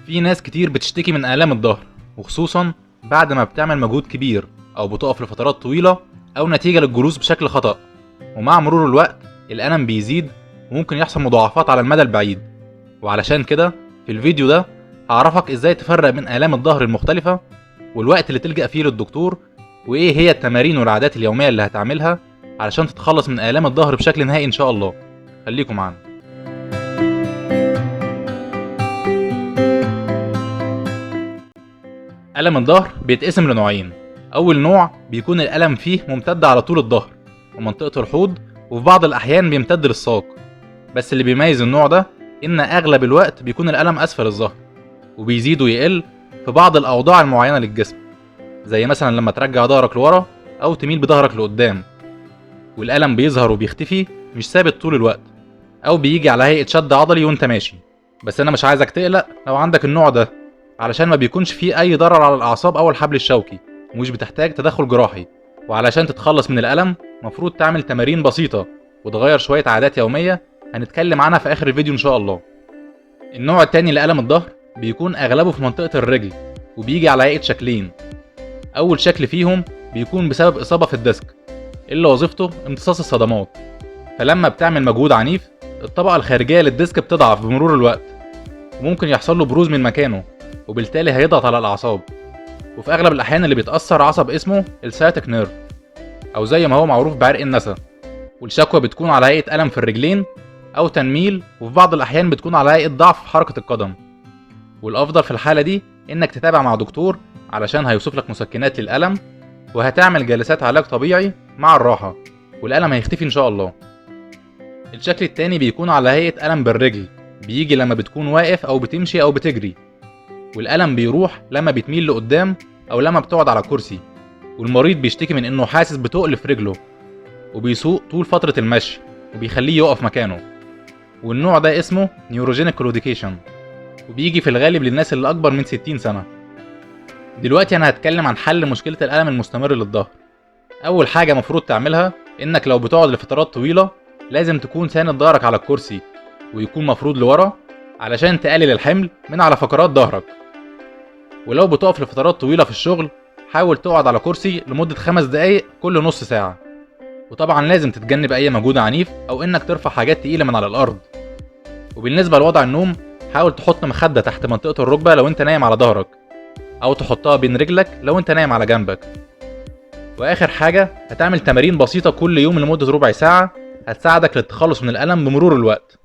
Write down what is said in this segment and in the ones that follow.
في ناس كتير بتشتكي من آلام الظهر، وخصوصا بعد ما بتعمل مجهود كبير أو بتقف لفترات طويلة أو نتيجة للجلوس بشكل خطأ. ومع مرور الوقت الألم بيزيد وممكن يحصل مضاعفات على المدى البعيد. وعلشان كده في الفيديو ده هعرفك ازاي تفرق بين آلام الظهر المختلفة والوقت اللي تلجأ فيه للدكتور، وايه هي التمارين والعادات اليومية اللي هتعملها علشان تتخلص من آلام الظهر بشكل نهائي ان شاء الله. خليكم معانا. ألم الظهر بيتقسم لنوعين. أول نوع بيكون الألم فيه ممتد على طول الظهر ومنطقة الحوض، وفي بعض الأحيان بيمتد للساق. بس اللي بيميز النوع ده إن أغلب الوقت بيكون الألم أسفل الظهر، وبيزيد ويقل في بعض الأوضاع المعينة للجسم، زي مثلا لما ترجع ظهرك لورا أو تميل بظهرك لقدام. والألم بيظهر وبيختفي، مش ثابت طول الوقت، أو بيجي على هيئة شد عضلي وأنت ماشي. بس أنا مش عايزك تقلق لو عندك النوع ده، علشان ما بيكونش فيه أي ضرر على الأعصاب أو الحبل الشوكي، ومش بتحتاج تدخل جراحي. وعلشان تتخلص من الألم مفروض تعمل تمارين بسيطة وتغير شوية عادات يومية هنتكلم عنها في آخر الفيديو إن شاء الله. النوع التاني لألم الظهر بيكون أغلبه في منطقة الرجل، وبيجي على هيئة شكلين. أول شكل فيهم بيكون بسبب إصابة في الديسك اللي وظيفته امتصاص الصدمات، فلما بتعمل مجهود عنيف الطبقة الخارجية للديسك بتضعف بمرور الوقت، وممكن يحصل له بروز من مكانه، وبالتالي هيضغط على الأعصاب. وفي أغلب الأحيان اللي بيتأثر عصب اسمه السياتيك نيرف، أو زي ما هو معروف بعرق النسا. والشكوى بتكون على هيئة ألم في الرجلين أو تنميل، وفي بعض الأحيان بتكون على هيئة ضعف في حركة القدم. والأفضل في الحالة دي إنك تتابع مع دكتور علشان هيوصف لك مسكنات للألم، وهتعمل جلسات علاج طبيعي مع الراحة، والألم هيختفي إن شاء الله. الشكل التاني بيكون على هيئة ألم بالرجل، بيجي لما بتكون واقف أو بتمشي أو بتجري، والألم بيروح لما بتميل لقدام أو لما بتقعد على كرسي، والمريض بيشتكي من إنه حاسس بتقل في رجله وبيسوق طول فترة المشي وبيخليه يقف مكانه. والنوع ده اسمه نيوروجينيك كلوديكيشن، وبيجي في الغالب للناس اللي أكبر من 60 سنة. دلوقتي أنا هتكلم عن حل مشكلة الألم المستمر للظهر. أول حاجة مفروض تعملها إنك لو بتقعد لفترات طويلة لازم تكون ساند ظهرك على الكرسي ويكون مفرود لورا علشان تقلل الحمل من على فقرات ظهرك. ولو بتقف لفترات طويلة في الشغل حاول تقعد على كرسي لمدة 5 دقايق كل نص ساعة. وطبعا لازم تتجنب أي مجهود عنيف أو إنك ترفع حاجات تقيلة من على الأرض. وبالنسبة لوضع النوم حاول تحط مخدة تحت منطقة الركبة لو أنت نايم على ظهرك، أو تحطها بين رجلك لو أنت نايم على جنبك. وآخر حاجة هتعمل تمارين بسيطة كل يوم لمدة ربع ساعة هتساعدك للتخلص من الألم بمرور الوقت.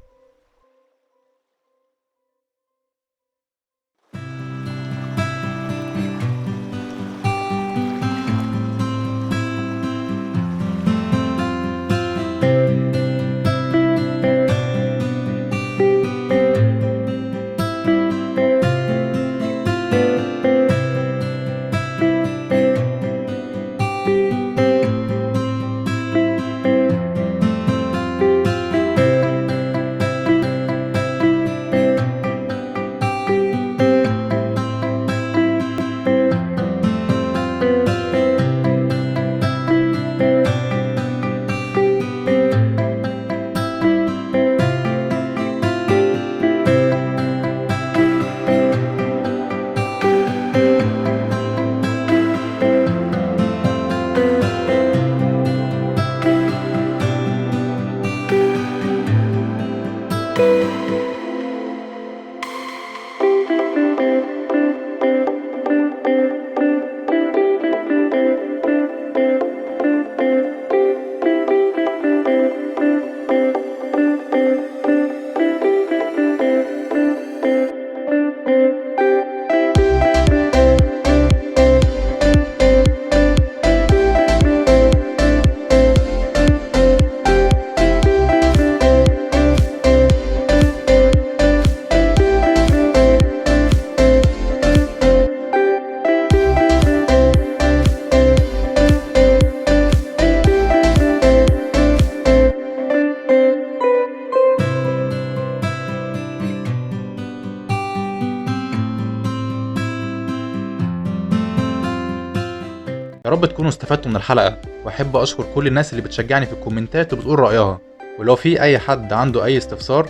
يا رب تكونوا استفدتوا من الحلقة، واحب اشكر كل الناس اللي بتشجعني في الكومنتات وبتقول رأيها. ولو في اي حد عنده اي استفسار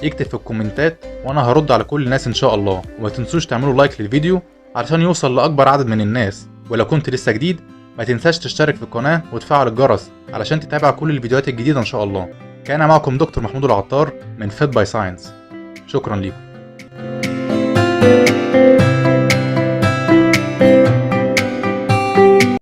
يكتب في الكومنتات وانا هرد على كل الناس ان شاء الله. وما تنسوش تعملوا لايك للفيديو علشان يوصل لاكبر عدد من الناس. ولو كنت لسه جديد ما تنساش تشترك في القناة وتفعل الجرس علشان تتابع كل الفيديوهات الجديدة ان شاء الله. كان معكم دكتور محمود العطار من فيت باي ساينس. شكرا لكم.